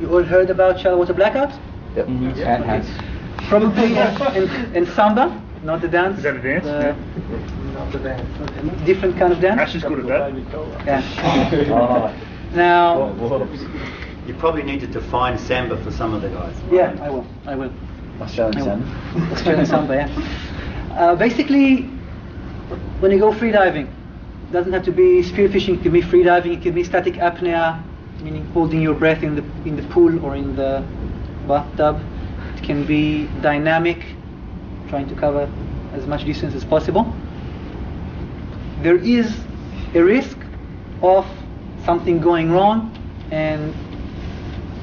You all heard about shallow water blackout? Yep. Yes. Probably in Samba, not the dance. Is that a dance? Not the dance. Different kind of dance. Ash is good at that. Yeah. Now, you probably need to define Samba for some of the guys. Yeah, I will. Australian Samba. Australian Samba, yeah. Basically, when you go free diving, it doesn't have to be spearfishing. It can be free diving. It can be static apnea, meaning holding your breath in the pool or in the bathtub. It can be dynamic, trying to cover as much distance as possible. There is a risk of something going wrong, and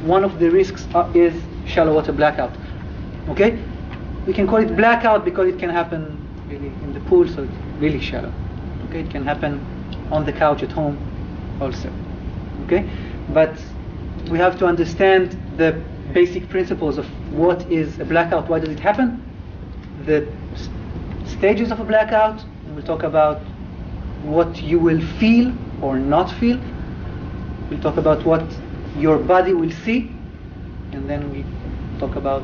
one of the risks is shallow water blackout. Okay, we can call it blackout because it can happen really in the pool, so it's really shallow. Okay, it can happen on the couch at home also. Okay, but we have to understand the basic principles of what is a blackout, why does it happen, the stages of a blackout, and we'll talk about what you will feel or not feel. We'll talk about what your body will see, and then we talk about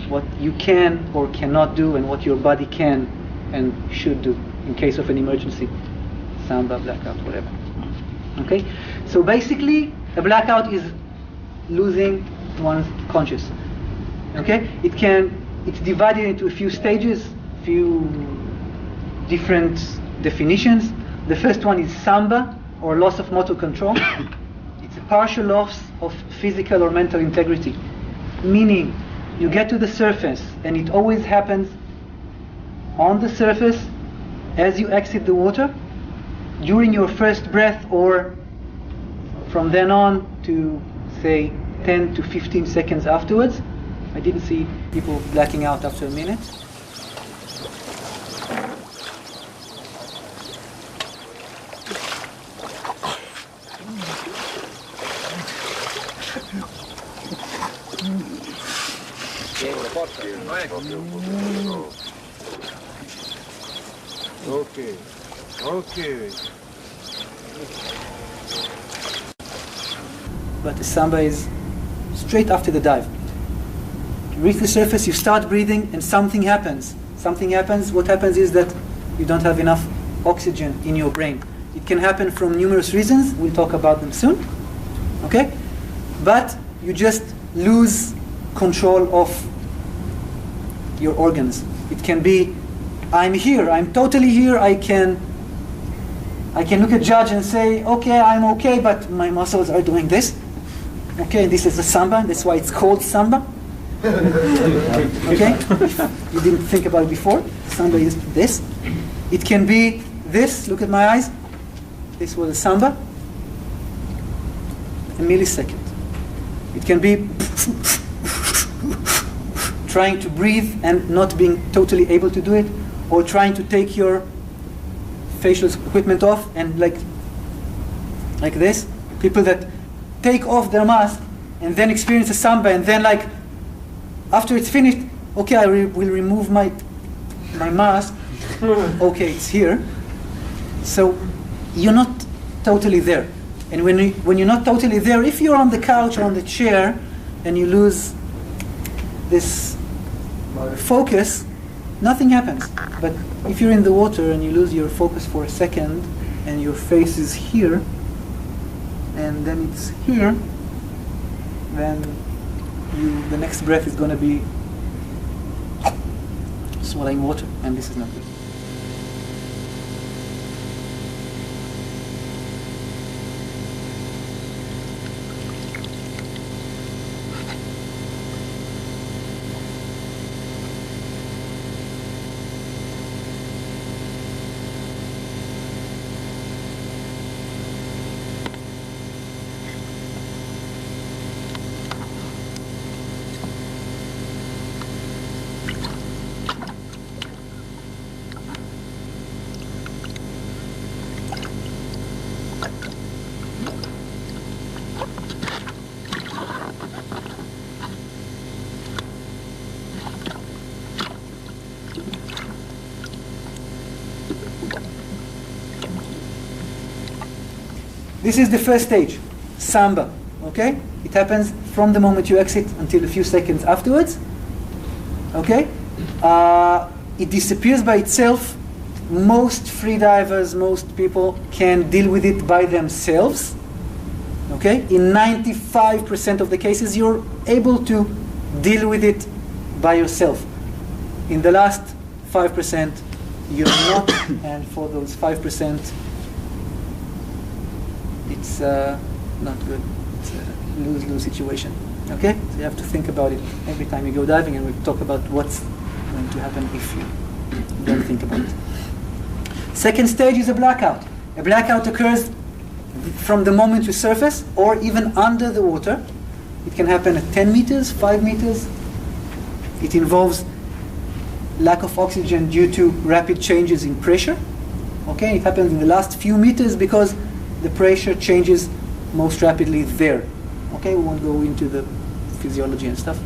what you can or cannot do and what your body can and should do in case of an emergency, Samba, blackout, whatever. Okay, so basically a blackout is losing one's conscious. Okay, it's divided into a few stages, few different definitions. The first one is Samba, or loss of motor control. It's a partial loss of physical or mental integrity, meaning you get to the surface, and it always happens on the surface as you exit the water, during your first breath, or from then on to say 10 to 15 seconds afterwards. I didn't see people blacking out after a minute. Okay. But the Samba is straight after the dive. You reach the surface, you start breathing, and something happens. What happens is that you don't have enough oxygen in your brain. It can happen from numerous reasons. We'll talk about them soon. Okay? But you just lose control of your organs. It can be, I'm here, I'm totally here, I can look at judge and say, okay, I'm okay, but my muscles are doing this. Okay, this is the Samba, that's why it's called Samba. Okay? You didn't think about it before. Samba is this. It can be this, look at my eyes. This was a Samba. A millisecond. It can be trying to breathe and not being totally able to do it, or trying to take your facial equipment off and like this. People that take off their mask and then experience a Samba, and then like after it's finished, okay, I will remove my mask. Okay, it's here. So you're not totally there. And when you're not totally there, if you're on the couch or on the chair and you lose this focus, nothing happens. But if you're in the water and you lose your focus for a second and your face is here and then it's here, then the next breath is going to be swallowing water, and this is not good. This is the first stage, Samba, okay? It happens from the moment you exit until a few seconds afterwards. Okay? It disappears by itself. Most freedivers, most people can deal with it by themselves. Okay? In 95% of the cases, you're able to deal with it by yourself. In the last 5%, you're not, and for those 5%, it's not good. It's a lose-lose situation. Okay? So you have to think about it every time you go diving, and we'll talk about what's going to happen if you don't think about it. Second stage is a blackout. A blackout occurs from the moment you surface or even under the water. It can happen at 10 meters, 5 meters. It involves lack of oxygen due to rapid changes in pressure. Okay, it happens in the last few meters because the pressure changes most rapidly there. Okay, we won't go into the physiology and stuff.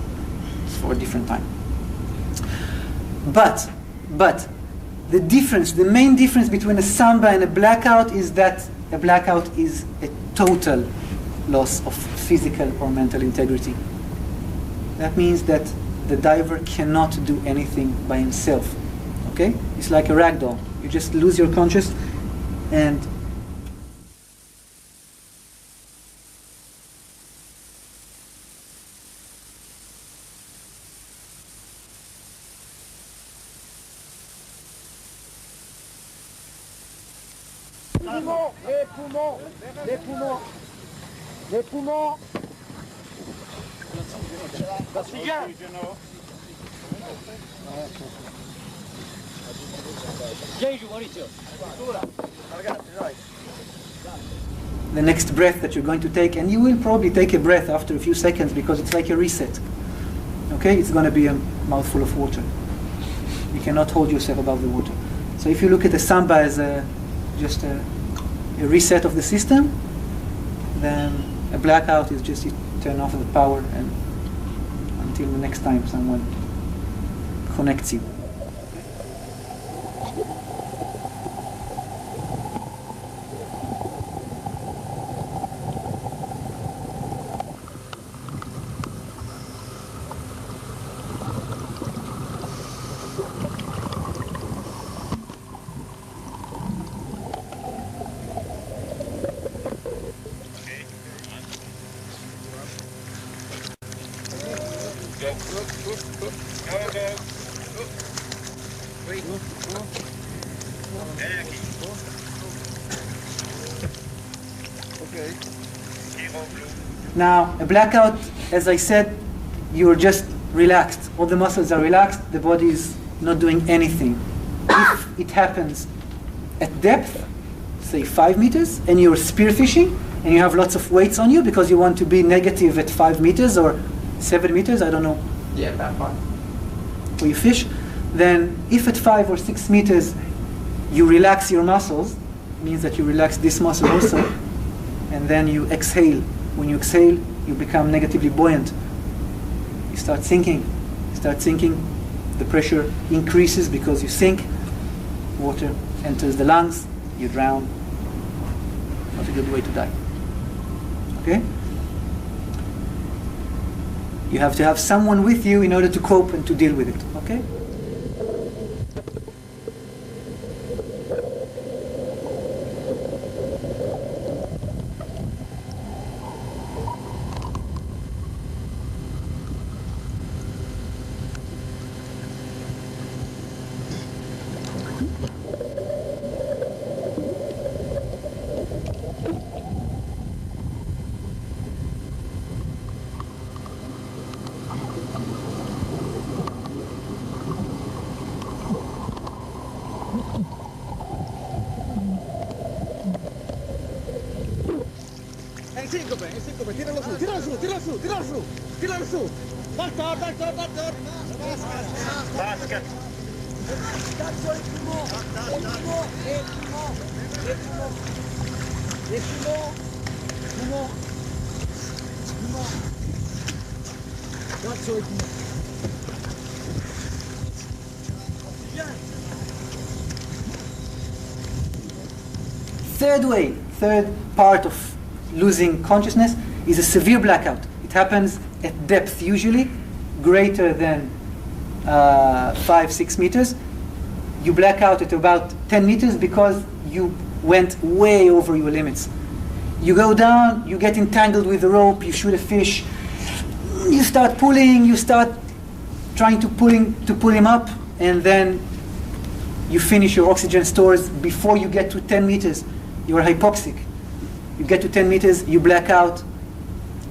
It's for a different time. But the difference, the main difference between a samba and a blackout is that a blackout is a total loss of physical or mental integrity. That means that the diver cannot do anything by himself. Okay? It's like a rag doll. You just lose your conscious and Les poumons. the next breath that you're going to take, and you will probably take a breath after a few seconds because it's like a reset. Okay, it's going to be a mouthful of water. You cannot hold yourself above the water. So if you look at the samba as just a reset of the system, then a blackout is just you turn off the power and until the next time someone connects you. Now, a blackout, as I said, you're just relaxed. All the muscles are relaxed. The body is not doing anything. If it happens at depth, say 5 meters, and you're spearfishing, and you have lots of weights on you because you want to be negative at 5 meters or 7 meters, I don't know. Yeah, that one. Where you fish, then if at 5 or 6 meters you relax your muscles, it means that you relax this muscle also, and then you exhale. When you exhale, you become negatively buoyant. You start sinking. The pressure increases because you sink. Water enters the lungs. You drown. Not a good way to die. Okay? You have to have someone with you in order to cope and to deal with it. Okay? Tíralo su. Basket. Third part of losing consciousness is a severe blackout. It happens at depth usually, greater than 5-6 meters. You black out at about 10 meters because you went way over your limits. You go down, you get entangled with the rope, you shoot a fish, you start pulling, you start trying to pull him up, and then you finish your oxygen stores before you get to 10 meters. You are hypoxic. You get to 10 meters, you black out,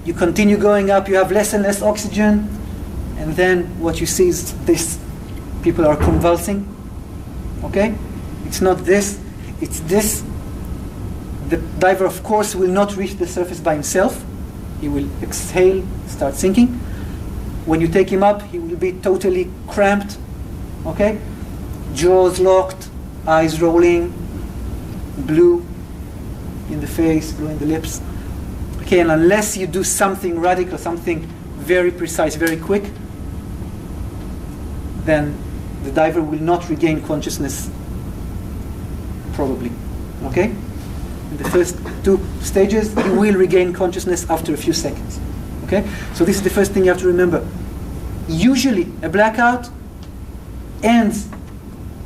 you continue going up, you have less and less oxygen, and then what you see is this. People are convulsing. Okay? It's not this, it's this. The diver, of course, will not reach the surface by himself. He will exhale, start sinking. When you take him up, he will be totally cramped. Okay? Jaws locked, eyes rolling, blue in the face, blue in the lips. Okay, and unless you do something radical, something very precise, very quick, then the diver will not regain consciousness, probably. Okay? In the first 2 stages, he will regain consciousness after a few seconds. Okay? So this is the first thing you have to remember. Usually, a blackout ends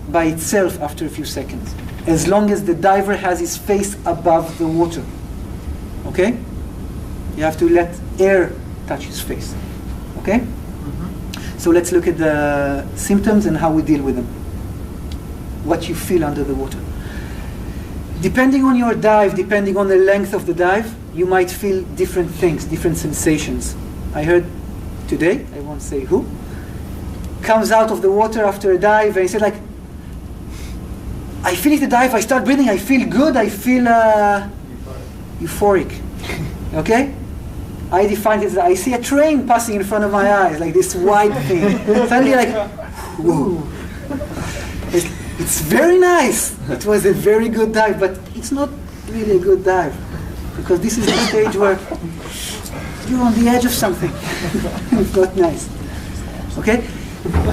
by itself after a few seconds, as long as the diver has his face above the water. Okay? You have to let air touch his face. Okay? Mm-hmm. So let's look at the symptoms and how we deal with them. What you feel under the water. Depending on your dive, depending on the length of the dive, you might feel different things, different sensations. I heard today, I won't say who, comes out of the water after a dive and he said, like, I finish the dive, I start breathing, I feel good, I feel euphoric. Okay? I define it as I see a train passing in front of my eyes, like this white thing. Suddenly, like, whoa. It's very nice. It was a very good dive, but it's not really a good dive, because this is the stage where you're on the edge of something. It's not nice. Okay?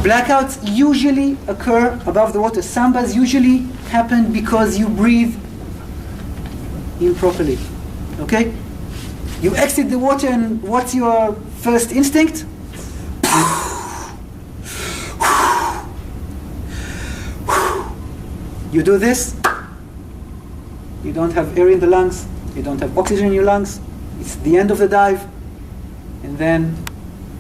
Blackouts usually occur above the water. Sambas usually happen because you breathe improperly. Okay? You exit the water, and what's your first instinct? You do this, you don't have air in the lungs, you don't have oxygen in your lungs, it's the end of the dive, and then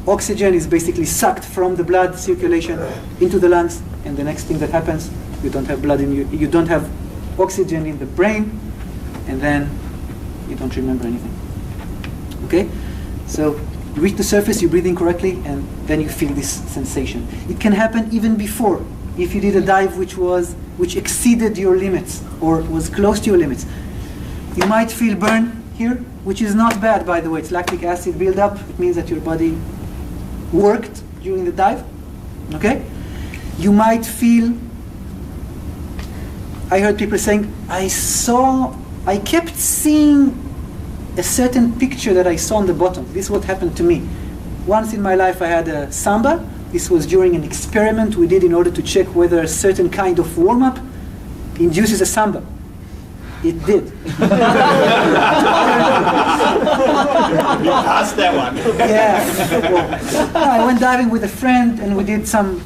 oxygen is basically sucked from the blood circulation into the lungs, and the next thing that happens, you don't have blood in you don't have oxygen in the brain, and then you don't remember anything. Okay? So you reach the surface, you're breathing correctly, and then you feel this sensation. It can happen even before, if you did a dive which exceeded your limits or was close to your limits. You might feel burn here, which is not bad, by the way. It's lactic acid buildup. It means that your body worked during the dive. Okay? You might feel, I heard people saying, I kept seeing a certain picture that I saw on the bottom. This is what happened to me. Once in my life I had a samba. This was during an experiment we did in order to check whether a certain kind of warm-up induces a samba. It did. You passed that one. Yeah. Well, I went diving with a friend, and we did some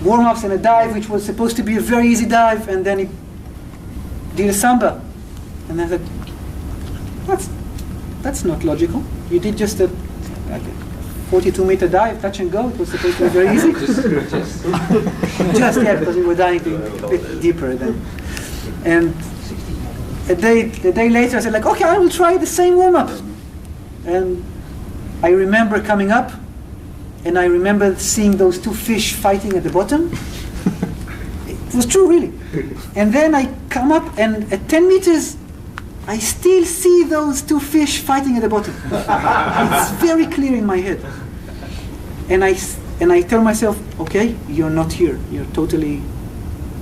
warm-ups in a dive which was supposed to be a very easy dive, and then it did a samba. And I said, that's not logical. You did just a 42-meter dive, touch and go. It was supposed to be very easy. Just, yeah, because we were diving a bit deeper then. And a day later, I said, like, okay, I will try the same warm-up. And I remember coming up, and I remember seeing those 2 fish fighting at the bottom. It was true, really. And then I come up, and at 10 meters, I still see those 2 fish fighting at the bottom. It's very clear in my head. And I tell myself, okay, you're not here. You're totally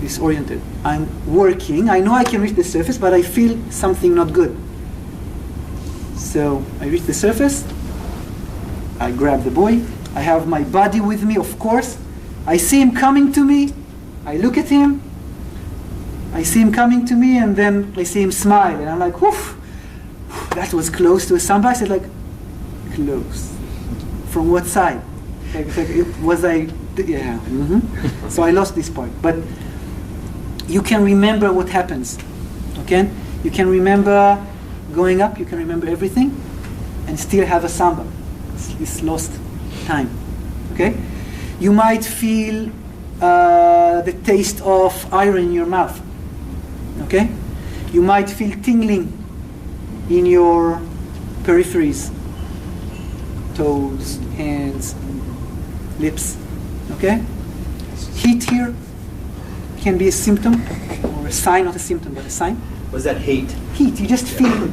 disoriented. I'm working. I know I can reach the surface, but I feel something not good. So I reach the surface. I grab the buoy. I have my buddy with me, of course. I see him coming to me. I look at him. I see him coming to me, and then I see him smile, and I'm like, whoof, that was close to a samba. I said, like, close. From what side? Was I? Yeah. So I lost this part. But you can remember what happens. Okay? You can remember going up. You can remember everything, and still have a samba. It's lost time. Okay? You might feel the taste of iron in your mouth. Okay? You might feel tingling in your peripheries, toes, hands, lips. Okay? Heat here can be a symptom, or a sign, not a symptom, but a sign. Was that heat? Heat, you just feel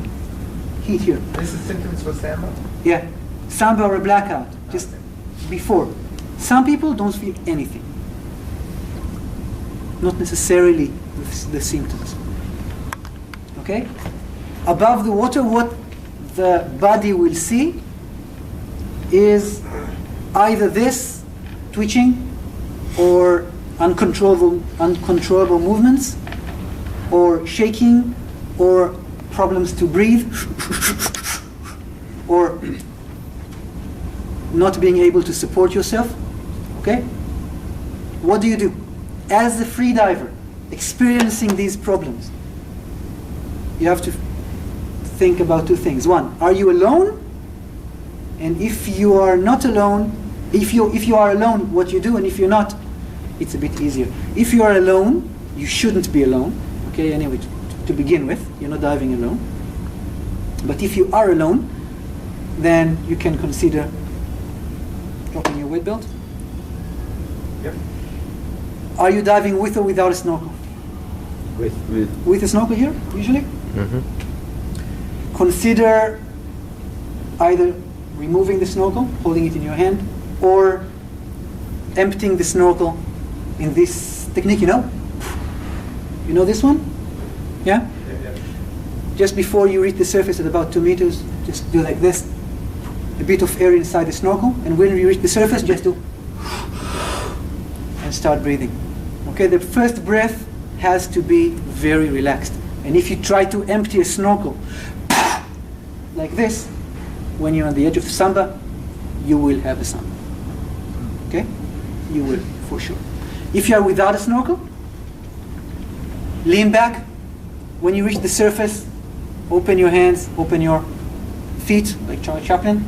heat here. This is symptoms for Samba? Yeah, Samba or a blackout, just before. Some people don't feel anything. Not necessarily the symptoms. Okay? Above the water, what the body will see is either this, twitching, or uncontrollable movements, or shaking, or problems to breathe, or not being able to support yourself. Okay? What do? As a free diver, experiencing these problems, you have to think about two things. One, are you alone? And if you are not alone, if you are alone, what you do, and if you're not, it's a bit easier. If you are alone, you shouldn't be alone. Okay, anyway, to begin with, you're not diving alone. But if you are alone, then you can consider dropping your weight belt. Yep. Are you diving with or without a snorkel? With a snorkel here, usually? Consider either removing the snorkel, holding it in your hand, or emptying the snorkel in this technique, you know? You know this one? Yeah? Yeah. Just before you reach the surface at about 2 meters, just do like this. A bit of air inside the snorkel, and when you reach the surface, just do and start breathing. Okay, the first breath has to be very relaxed. And if you try to empty a snorkel like this, when you're on the edge of the samba, you will have a samba. Okay? You will, for sure. If you are without a snorkel, lean back. When you reach the surface, open your hands, open your feet, like Charlie Chaplin.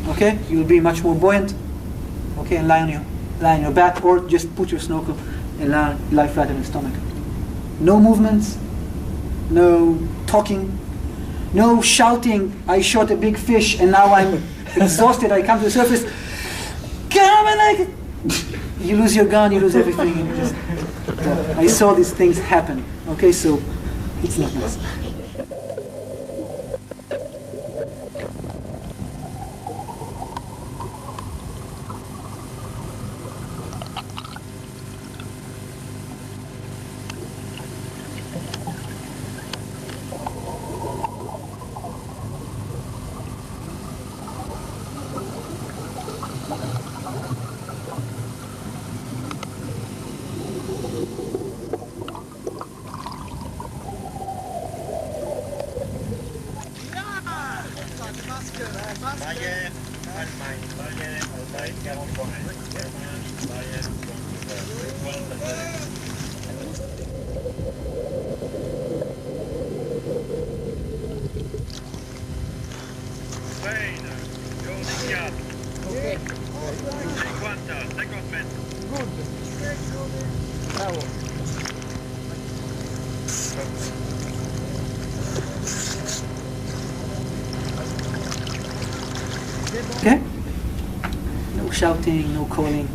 Okay? You'll be much more buoyant. Okay, and lie on your back, or just put your snorkel and lie flat on your stomach. No movements, no talking, no shouting, I shot a big fish and now I'm exhausted, I come to the surface, come and you lose your gun, you lose everything. And you just, I saw these things happen. Okay, so it's not nice. Okay? No shouting, no calling.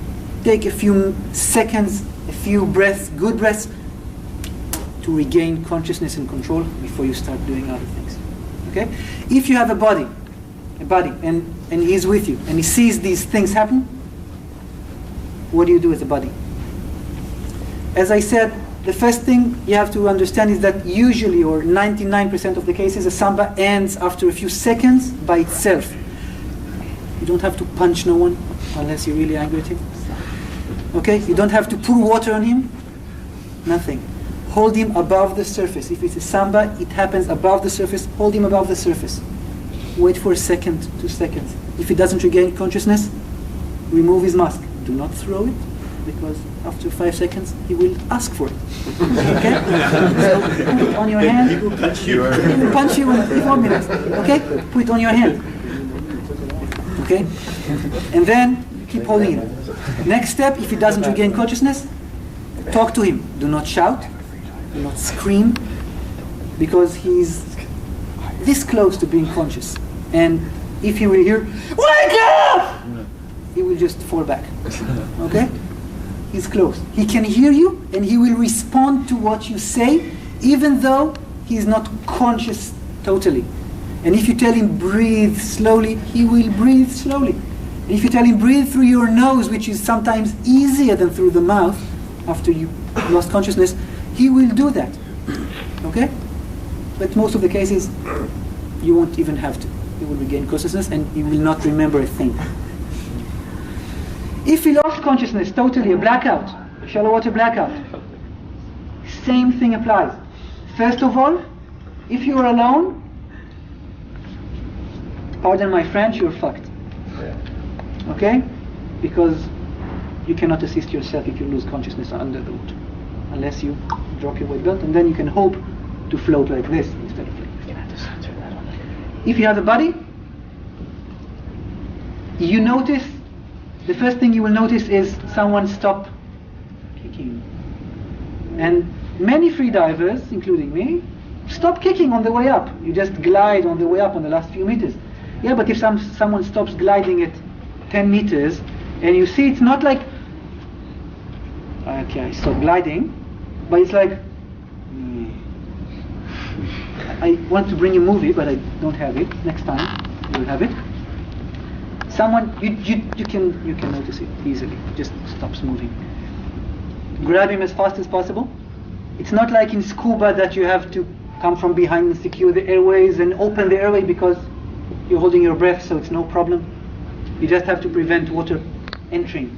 Take a few seconds, a few breaths, good breaths, to regain consciousness and control before you start doing other things. Okay? If you have a body, and he's with you, and he sees these things happen, what do you do with the body? As I said, the first thing you have to understand is that usually, or 99% of the cases, a samba ends after a few seconds by itself. You don't have to punch no one unless you're really angry at him. Okay? You don't have to pour water on him. Nothing. Hold him above the surface. If it's a samba, it happens above the surface. Hold him above the surface. wait for a second, 2 seconds. If he doesn't regain consciousness, remove his mask. Do not throw it, because after 5 seconds he will ask for it. Okay? So put it on your hand. He will punch you. He will punch you in 4 minutes. Okay? Put it on your hand. Okay? And then keep holding it. Next step, if he doesn't regain consciousness, talk to him. Do not shout. Do not scream, because he's this close to being conscious. And if he will hear, "Wake up!" he will just fall back. Okay? He's close. He can hear you, and he will respond to what you say, even though he's not conscious totally. And if you tell him breathe slowly, he will breathe slowly. And if you tell him breathe through your nose, which is sometimes easier than through the mouth, after you lost consciousness, he will do that. Okay? But most of the cases, you won't even have to. You will regain consciousness, and you will not remember a thing. If he lost consciousness totally, a blackout, shallow water blackout, same thing applies. First of all, if you are alone, pardon my French, you're fucked. Okay? Because you cannot assist yourself if you lose consciousness under the water, unless you drop your weight belt, and then you can hope to float like this instead of like this. If you have a buddy, you notice, the first thing you will notice is someone stop kicking. And many freedivers, including me, stop kicking on the way up. You just glide on the way up on the last few meters. Yeah, but if someone stops gliding at 10 meters, and you see it's not like, okay, I stopped gliding, but it's like, I want to bring a movie, but I don't have it. Next time, you'll have it. Someone, you can notice it easily. Just stops moving. Grab him as fast as possible. It's not like in scuba that you have to come from behind and secure the airways and open the airway because you're holding your breath, so it's no problem. You just have to prevent water entering.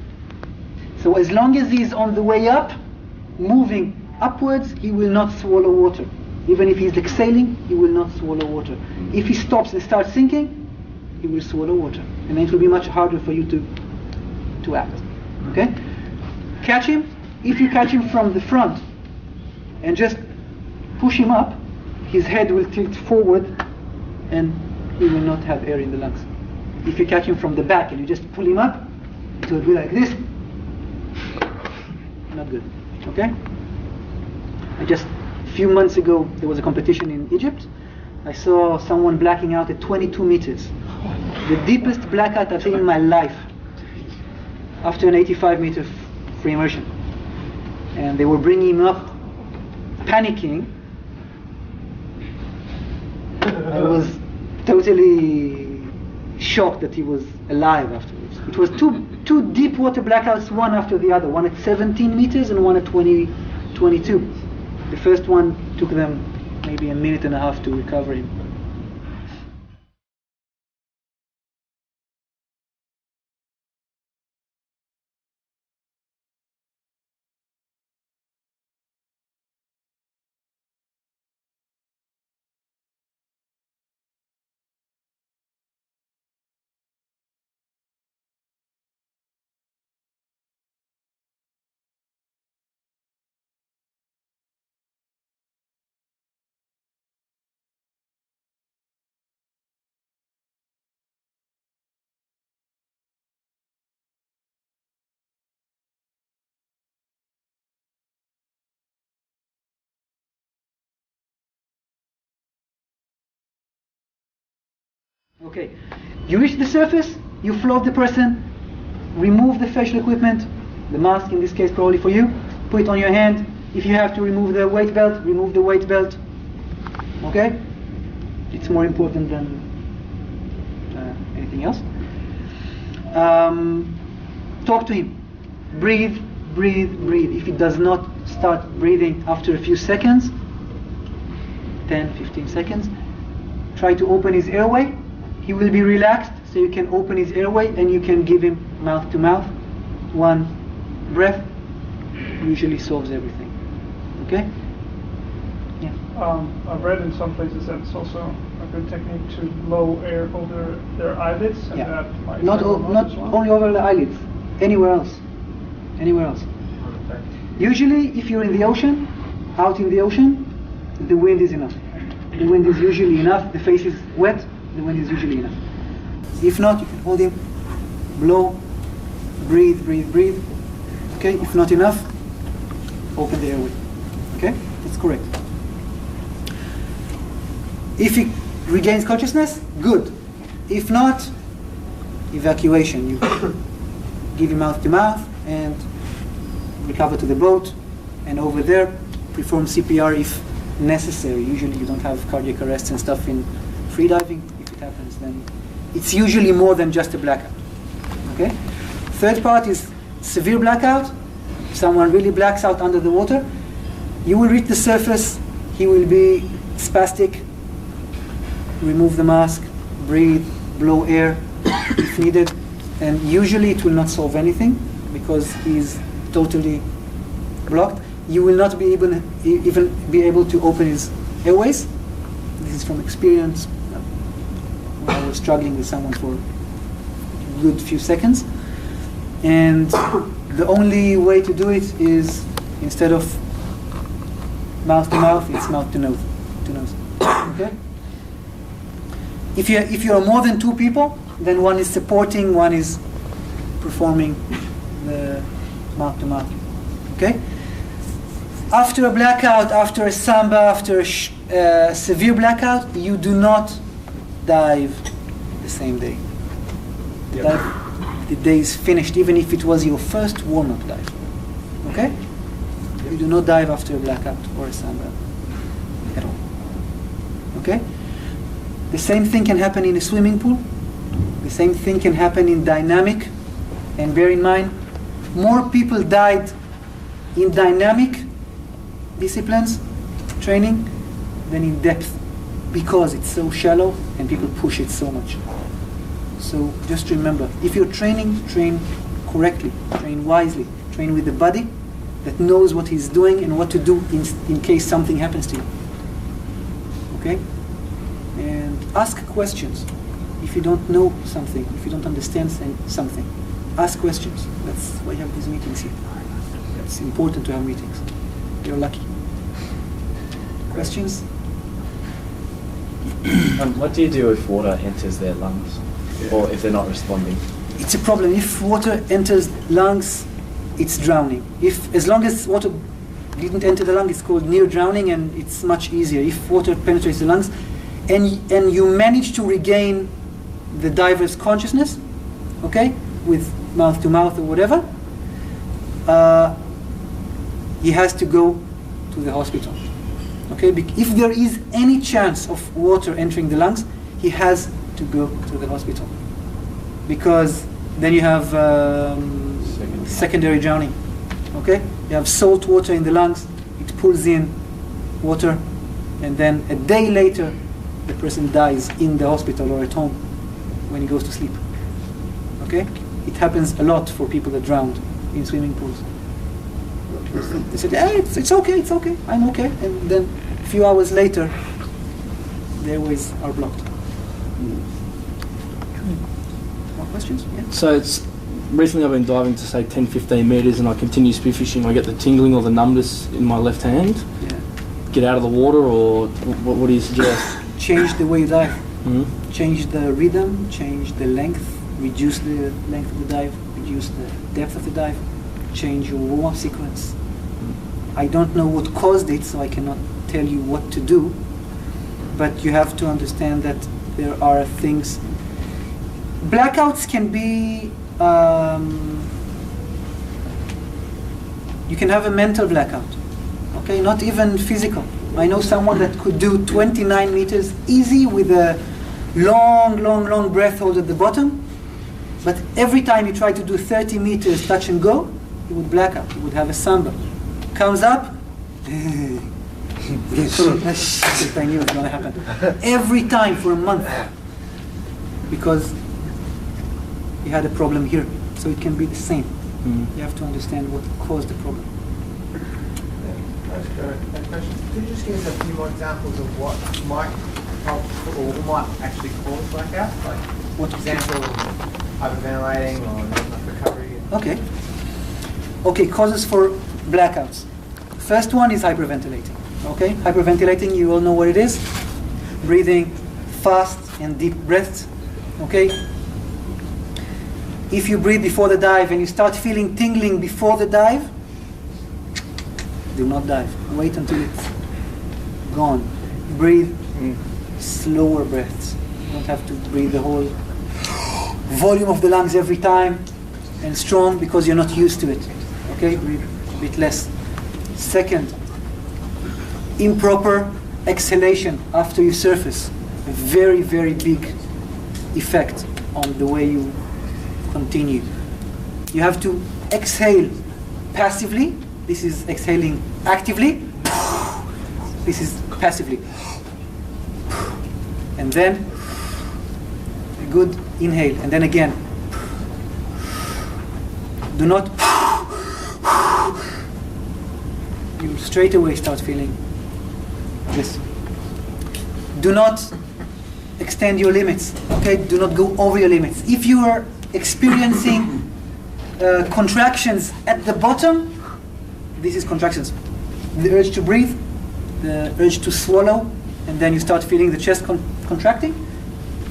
So as long as he's on the way up, moving upwards, he will not swallow water. Even if he's exhaling, he will not swallow water. If he stops and starts sinking, he will swallow water. And then it will be much harder for you to act. Okay? Catch him. If you catch him from the front and just push him up, his head will tilt forward and he will not have air in the lungs. If you catch him from the back and you just pull him up, it will be like this. Not good. Okay? A few months ago, there was a competition in Egypt. I saw someone blacking out at 22 meters. The deepest blackout I've seen in my life, after an 85-meter free immersion. And they were bringing him up, panicking. I was totally shocked that he was alive afterwards. It was two deep water blackouts, one after the other, one at 17 meters and one at 22. The first one took them maybe a minute and a half to recover him. Okay, you reach the surface, you float the person, remove the facial equipment, the mask in this case probably for you, put it on your hand. If you have to remove the weight belt, remove the weight belt. Okay? It's more important than anything else. Talk to him. Breathe, breathe, breathe. If he does not start breathing after a few seconds, 10, 15 seconds, try to open his airway. He will be relaxed, so you can open his airway and you can give him mouth to mouth. One breath usually solves everything. Okay? Yeah. I've read in some places that it's also a good technique to blow air over their eyelids, and Yeah. that might Not turn them on not as well. only over the eyelids, anywhere else. Anywhere else. Usually, if you're in the ocean, out in the ocean, the wind is enough. The wind is usually enough. The face is wet. The wind is usually enough. If not, you can hold him, blow, breathe, breathe, breathe. Okay. If not enough, open the airway. Okay, that's correct. If he regains consciousness, good. If not, evacuation. You give him mouth to mouth and recover to the boat, and over there perform CPR if necessary. Usually you don't have cardiac arrests and stuff in freediving. If it happens, then it's usually more than just a blackout. Okay. Third part is severe blackout. If someone really blacks out under the water, you will reach the surface, he will be spastic. Remove the mask, breathe, blow air if needed, and usually it will not solve anything because he's totally blocked. You will not be even be able to open his airways. This is from experience. When I was struggling with someone for a good few seconds, and the only way to do it is, instead of mouth to mouth, it's mouth to nose. Okay. If you are more than two people, then one is supporting, one is performing the mouth to mouth. Okay. After a blackout, after a samba, after a severe blackout, you do not dive the same day. The day is finished, even if it was your first warm-up dive. Okay? You do not dive after a blackout or a samba at all. Okay? The same thing can happen in a swimming pool. The same thing can happen in dynamic. And bear in mind, more people died in dynamic disciplines, training, than in depth, because it's so shallow and people push it so much. So just remember, if you're training, train correctly, train wisely, train with the body that knows what he's doing and what to do in case something happens to you. Okay? And ask questions. If you don't know something, if you don't understand something, ask questions. That's why you have these meetings here. It's important to have meetings. You're lucky. Questions? What do you do if water enters their lungs, or if they're not responding? It's a problem. If water enters lungs, it's drowning. As long as water didn't enter the lung, it's called near drowning, and it's much easier. If water penetrates the lungs, and you manage to regain the diver's consciousness, okay, with mouth to mouth or whatever, he has to go to the hospital. Okay, if there is any chance of water entering the lungs, he has to go to the hospital, because then you have secondary drowning. Okay, you have salt water in the lungs, it pulls in water, and then a day later the person dies in the hospital or at home when he goes to sleep. Okay, it happens a lot for people that drowned in swimming pools. They said, it's okay, I'm okay. And then a few hours later, the airways are blocked. More questions? Yeah. So it's recently I've been diving to say 10-15 meters and I continue spearfishing. I get the tingling or the numbness in my left hand. Yeah. Get out of the water, or what do you suggest? Change the way you dive. Mm-hmm. Change the rhythm, change the length, reduce the length of the dive, reduce the depth of the dive, change your warm-up sequence. I don't know what caused it, so I cannot tell you what to do, but you have to understand that there are things. Blackouts can be, you can have a mental blackout, okay, not even physical. I know someone that could do 29 meters easy with a long breath hold at the bottom, but every time he tried to do 30 meters touch and go, he would black out, he would have a samba. Comes up, I knew it was going to happen. Every time for a month, because he had a problem here. So it can be the same. You have to understand what caused the problem. That's good. Could you just give us a few more examples of what might help or might actually cause blackout? Like, What example, hyperventilating or not enough recovery? Okay. Okay, causes for blackouts. First one is hyperventilating. Okay, hyperventilating, you all know what it is. Breathing fast and deep breaths. Okay. If you breathe before the dive and you start feeling tingling before the dive, do not dive. Wait until it's gone. Breathe slower breaths. You don't have to breathe the whole volume of the lungs every time and strong because you're not used to it. Okay, breathe a bit less. Second, improper exhalation after you surface. A very, very big effect on the way you continue. You have to exhale passively. This is exhaling actively. This is passively. And then a good inhale, and then again. Do not. You straight away start feeling this. Do not extend your limits. Okay, do not go over your limits. If you are experiencing contractions at the bottom, this is contractions. The urge to breathe, the urge to swallow, and then you start feeling the chest contracting.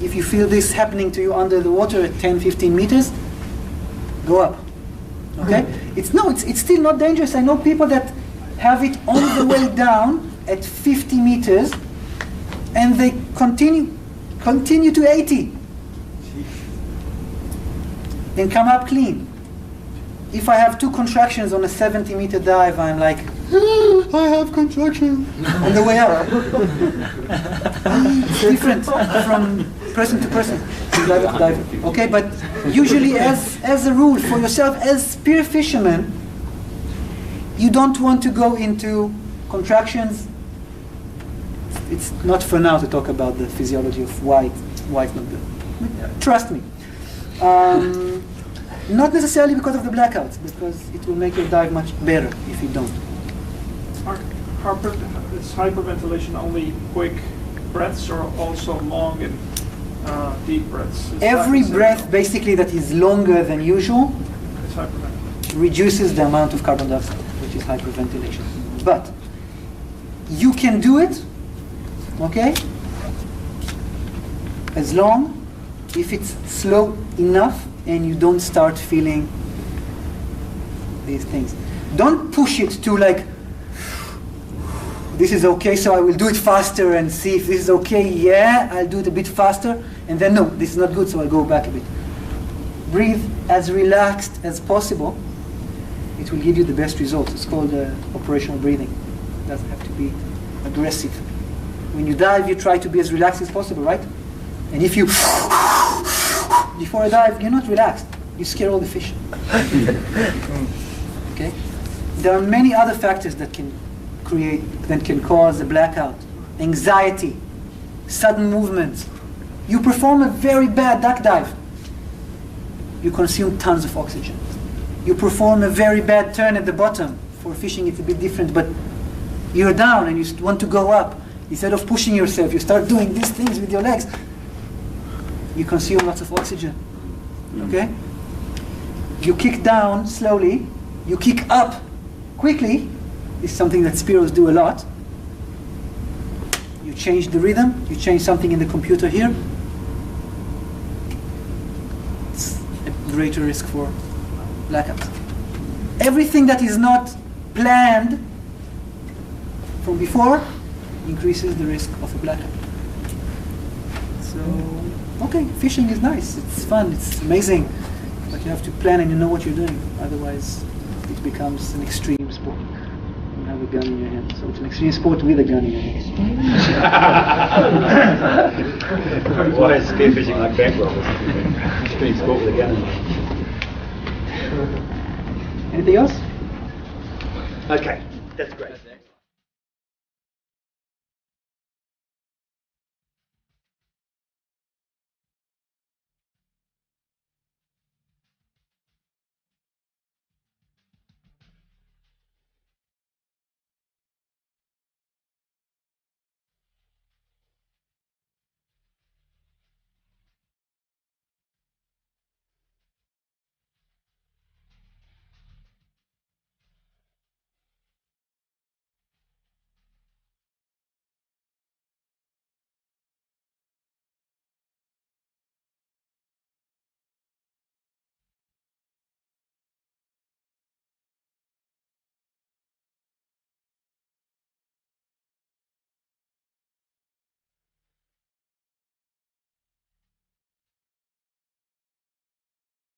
If you feel this happening to you under the water at 10-15 meters, go up. Okay? It's still not dangerous. I know people that have it on the way down at 50 meters, and they continue to 80. Then come up clean. If I have 2 contractions on a 70-meter dive, I'm like, I have contractions on the way up. It's different from person to person, diver to diver. Okay, but usually, as a rule for yourself, as spear fishermen, you don't want to go into contractions. It's not for now to talk about the physiology of why it's not good. Trust me. Not necessarily because of the blackouts, because it will make your dive much better if you don't. Is hyperventilation only quick breaths or also long and deep breaths? Every breath basically that is longer than usual reduces the amount of carbon dioxide, which is hyperventilation. But you can do it, okay, as long if it's slow enough and you don't start feeling these things. Don't push it to like, this is okay, so I will do it faster and see if this is okay. Yeah, I'll do it a bit faster. And then, no, this is not good, so I'll go back a bit. Breathe as relaxed as possible. It will give you the best results. It's called operational breathing. It doesn't have to be aggressive. When you dive, you try to be as relaxed as possible, right? And if you, before a dive, you're not relaxed. You scare all the fish. Okay? There are many other factors that can cause a blackout. Anxiety, sudden movements. You perform a very bad duck dive. You consume tons of oxygen. You perform a very bad turn at the bottom. For fishing it's a bit different, but you're down and you want to go up. Instead of pushing yourself, you start doing these things with your legs. You consume lots of oxygen. Okay? You kick down slowly. You kick up quickly. This is something that Spiros do a lot. You change the rhythm. You change something in the computer here. It's a greater risk for blackout. Everything that is not planned from before increases the risk of a blackout. So, okay, fishing is nice. It's fun. It's amazing. But you have to plan and you know what you're doing. Otherwise, it becomes an extreme sport. You have a gun in your hand. So it's an extreme sport with a gun in your hand. Why is spearfishing like bank robbers? Extreme sport with a gun in your hand. Anything else? Okay, that's great.